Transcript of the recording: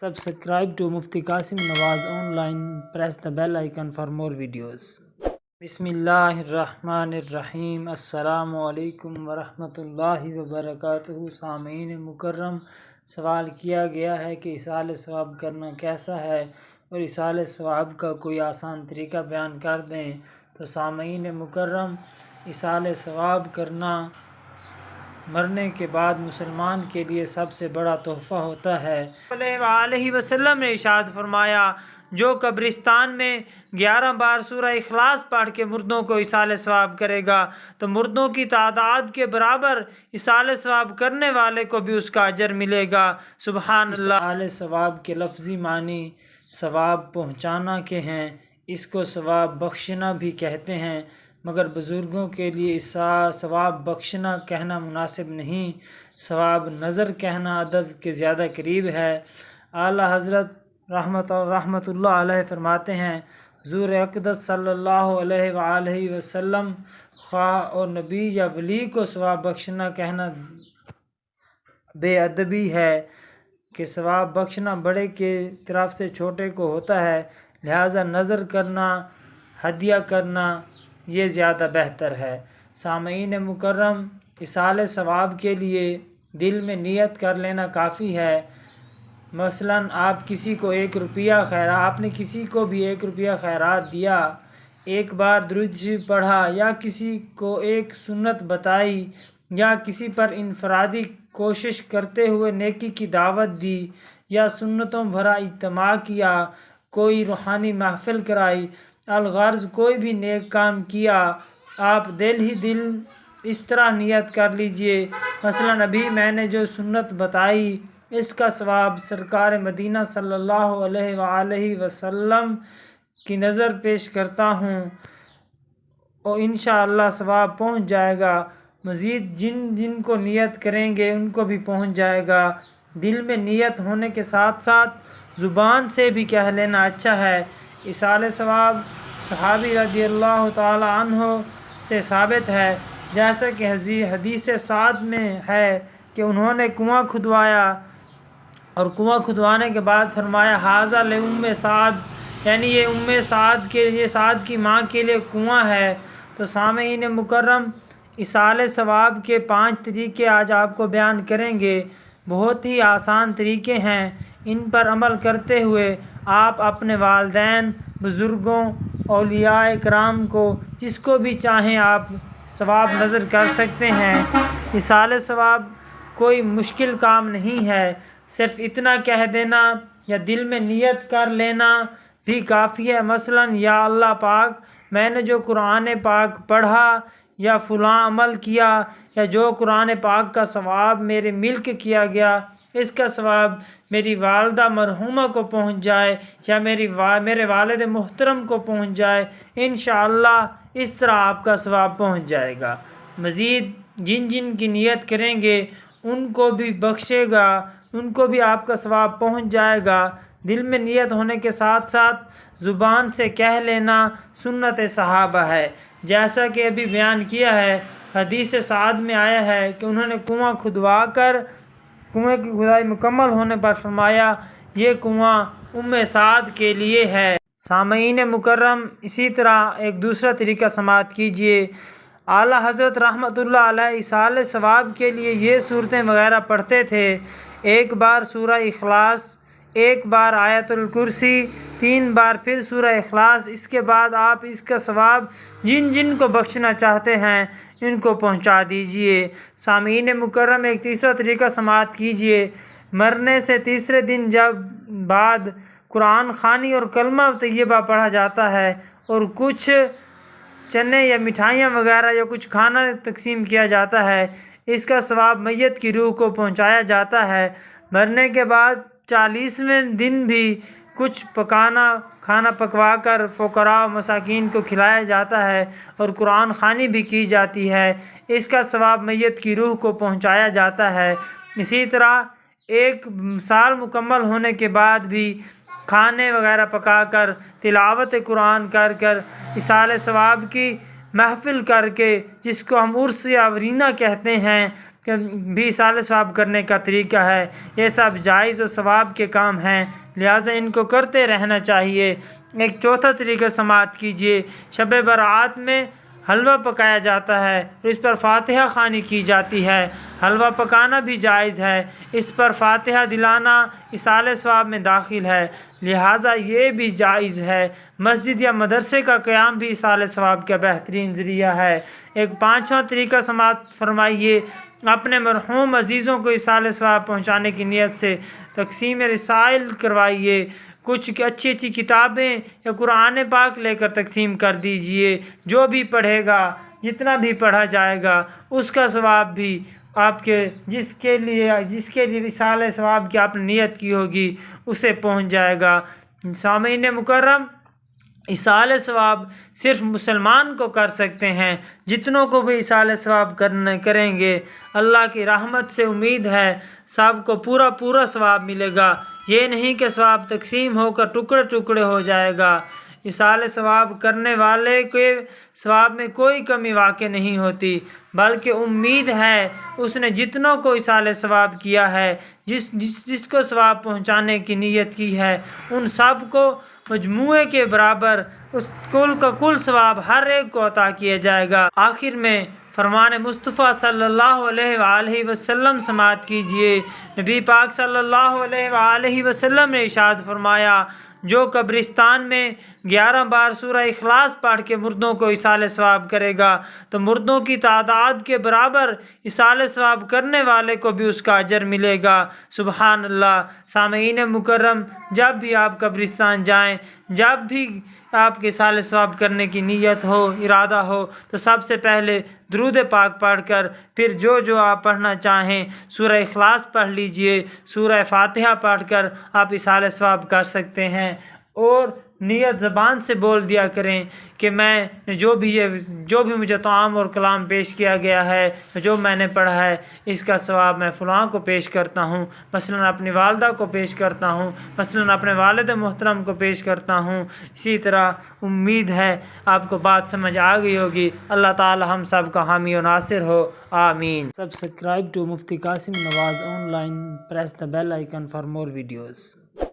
Subscribe to Mufti Qasim Nawaz online. Press the bell icon for more videos. बिस्मिल्लाहिर्रहमानिर्रहीम। अस्सलामु अलैकुम वरहमतुल्लाहि वबरकातुहू। सामीन मुकर्रम, सवाल किया गया है कि इसाले सवाब करना कैसा है और इसाले सवाब का कोई आसान तरीका बयान कर दें। तो सामीन मुकर्रम, इसाले सवाब करना मरने के बाद मुसलमान के लिए सबसे बड़ा तोहफ़ा होता है। अलैहि वसल्लम ने इरशाद फरमाया, जो कब्रिस्तान में 11 बार सूरह इखलास पढ़ के मुर्दों को इसाले सवाब करेगा तो मुर्दों की तादाद के बराबर इसाले सवाब करने वाले को भी उसका अजर मिलेगा। सुबहान अल्लाह। इसाले सवाब के लफ्ज़ी मानी सवाब पहुँचाना के हैं। इसको सवाब बख्शना भी कहते हैं, मगर बुज़ुर्गों के लिए सवाब बख्शना कहना मुनासिब नहीं। सवाब नज़र कहना अदब के ज़्यादा करीब है। आला हज़रत रहमतुल्लाह अलैह फरमाते हैं, हुज़ूर अक़दस सल्लल्लाहु अलैहि वसल्लम ख़्वाह और नबी या वली को सवाब बख्शना कहना बेअदबी है कि सवाब बख्शना बड़े के तरफ से छोटे को होता है, लिहाजा नज़र करना, हदिया करना ये ज़्यादा बेहतर है। सामीन मुकर्रम, इसाले सवाब के लिए दिल में नियत कर लेना काफ़ी है। मसलन आप किसी को आपने किसी को भी 1 रुपया खैरात दिया, एक बार दुरूद शरीफ पढ़ा या किसी को एक सुन्नत बताई या किसी पर इनफरादी कोशिश करते हुए नेकी की दावत दी या सुन्नतों भरा इज्तिमा किया, कोई रूहानी महफिल कराई, अलगर्ज कोई भी नेक काम किया, आप दिल ही दिल इस तरह नियत कर लीजिए, मसलन अभी मैंने जो सुन्नत बताई इसका सवाब सरकार मदीना सल्लल्लाहु अलैहि वसल्लम की नज़र पेश करता हूँ और इंशाअल्लाह सवाब पहुँच जाएगा। मज़ीद जिन को नियत करेंगे उनको भी पहुँच जाएगा। दिल में नियत होने के साथ साथ ज़ुबान से भी कह लेना अच्छा है। इसाले सवाब सहाबी रज़ियल्लाहु ताला अन्हो से साबित है, जैसा कि हदीस साद में है कि उन्होंने कुआं खुदवाया और कुआं खुदवाने के बाद फरमाया, हाज़ा ले उम्मे साद, यानी ये उम्मे साद के लिए, साद की माँ के लिए कुआं है। तो सामीन मुकर्रम, इसाले सवाब के 5 तरीके आज आपको बयान करेंगे। बहुत ही आसान तरीके हैं। इन पर अमल करते हुए आप अपने वालिदैन, बुज़ुर्गों, औलियाए कराम को, जिसको भी चाहें आप सवाब नज़र कर सकते हैं। इसाले सवाब कोई मुश्किल काम नहीं है, सिर्फ इतना कह देना या दिल में नियत कर लेना भी काफ़ी है। मसलन, या अल्लाह पाक, मैंने जो कुरान पाक पढ़ा या फ़लाँ अमल किया या जो कुरान पाक का सवाब मेरे मिल्क किया गया, इसका सवाब मेरी वालदा मरहूमा को पहुंच जाए या मेरे वालिद मुहतरम को पहुंच जाए, इंशाअल्लाह इस तरह आपका सवाब पहुंच जाएगा। मज़ीद जिन की नियत करेंगे उनको भी बख्शेगा, उनको भी आपका सवाब पहुंच जाएगा। दिल में नियत होने के साथ साथ ज़ुबान से कह लेना सुन्नत सहाबा है, जैसा कि अभी बयान किया है। हदीस साद में आया है कि उन्होंने कुआं खुदवा कर कुएं की खुदाई मुकम्मल होने पर फरमाया, ये कुआं उम्मे साद के लिए है। सामीन मुकर्रम, इसी तरह एक दूसरा तरीका समाअत कीजिए। आला हज़रत रहमतुल्लाह अलैह इसाले सवाब के लिए ये सूरतें वगैरह पढ़ते थे। 1 बार सूरह इखलास, 1 बार आयतुल कुर्सी, 3 बार फिर सूरह इखलास। इसके बाद आप इसका सवाब जिन को बख्शना चाहते हैं इनको पहुंचा दीजिए। सामीन मुकर्रम, एक तीसरा तरीका समाअत कीजिए। मरने से तीसरे दिन जब बाद कुरान खानी और कलमा तैयबा पढ़ा जाता है और कुछ चने या मिठाइयाँ वगैरह या कुछ खाना तकसीम किया जाता है, इसका सवाब मैयत की रूह को पहुंचाया जाता है। मरने के बाद 40वें दिन भी कुछ खाना पकवा कर फ़ुक़रा मसाकीन को खिलाया जाता है और कुरान ख़ानी भी की जाती है, इसका सवाब मैयत की रूह को पहुंचाया जाता है। इसी तरह 1 साल मुकम्मल होने के बाद भी खाने वगैरह पकाकर, तिलावत कुरान कर इसाले सवाब की महफ़िल करके, जिसको हम उर्स या वरीना कहते हैं, بھی ایصال ثواب کرنے کا طریقہ ہے۔ یہ سب جائز و ثواب کے کام ہیں، لہٰذا ان کو کرتے رہنا چاہیے۔ ایک چوتھا طریقہ سماعت کیجیے۔ شب برات میں حلوہ پکایا جاتا ہے اور اس پر فاتحہ خوانی کی جاتی ہے۔ حلوہ پکانا بھی جائز ہے، اس پر فاتحہ دلانا ایصال ثواب میں داخل ہے، لہٰذا یہ بھی جائز ہے۔ مسجد یا مدرسے کا قیام بھی ایصال ثواب کا بہترین ذریعہ ہے۔ ایک پانچواں طریقہ سماعت فرمائیے، اپنے مرحوم عزیزوں کو ایصال ثواب پہنچانے کی نیت سے تقسیم رسائل کروائیے۔ کچھ اچھی اچھی کتابیں یا قرآن پاک لے کر تقسیم کر دیجئے۔ جو بھی پڑھے گا، جتنا بھی پڑھا جائے گا، اس کا ثواب بھی آپ کے جس کے لیے ایصال ثواب کی آپ نے نیت کی ہوگی اسے پہنچ جائے گا۔ سامعین مکرم، ایصال ثواب صرف مسلمان کو کر سکتے ہیں، جتنوں کو بھی ایصال ثواب کریں گے اللہ کی رحمت سے امید ہے سب کو پورا ثواب ملے گا۔ یہ نہیں کہ ثواب تقسیم ہو کر ٹکڑے ٹکڑے ہو جائے گا۔ ایصال ثواب کرنے والے کے ثواب میں کوئی کمی واقع نہیں ہوتی، بلکہ امید ہے اس نے جتنوں کو ایصال ثواب کیا ہے، جس کو ثواب پہنچانے کی نیت کی ہے، ان سب کو مجموعے کے برابر اس کل کا کل ثواب ہر ایک کو عطا کیا جائے گا۔ آخر میں فرمان مصطفیٰ صلی اللہ علیہ وآلہ وسلم سماعت کیجئے۔ نبی پاک صلی اللہ علیہ وآلہ وسلم نے ارشاد فرمایا، جو قبرستان میں 11 بار سورہ اخلاص پڑھ کے مردوں کو ایصال ثواب کرے گا تو مردوں کی تعداد کے برابر ایصال ثواب کرنے والے کو بھی اس کا اجر ملے گا۔ سبحان اللہ۔ سامعین مکرم، جب بھی آپ قبرستان جائیں، جب بھی آپ کے ایصال ثواب کرنے کی نیت ہو، ارادہ ہو، تو سب سے پہلے درود پاک پڑھ کر پھر جو آپ پڑھنا چاہیں، سورہ اخلاص پڑھ لیجئے، سورہ فاتحہ پڑھ کر آپ ایصال ثواب کر سکتے ہیں، اور نیت زبان سے بول دیا کریں کہ میں جو بھی مجھے طعام اور کلام پیش کیا گیا ہے، جو میں نے پڑھا ہے، اس کا ثواب میں فلاں کو پیش کرتا ہوں، مثلا اپنی والدہ کو پیش کرتا ہوں، مثلا اپنے والد محترم کو پیش کرتا ہوں۔ اسی طرح امید ہے آپ کو بات سمجھ آ گئی ہوگی۔ اللہ تعالی ہم سب کا حامی و ناصر ہو، آمین۔ Subscribe to Mufti Qasim Nawaz online, press the bell icon for more videos.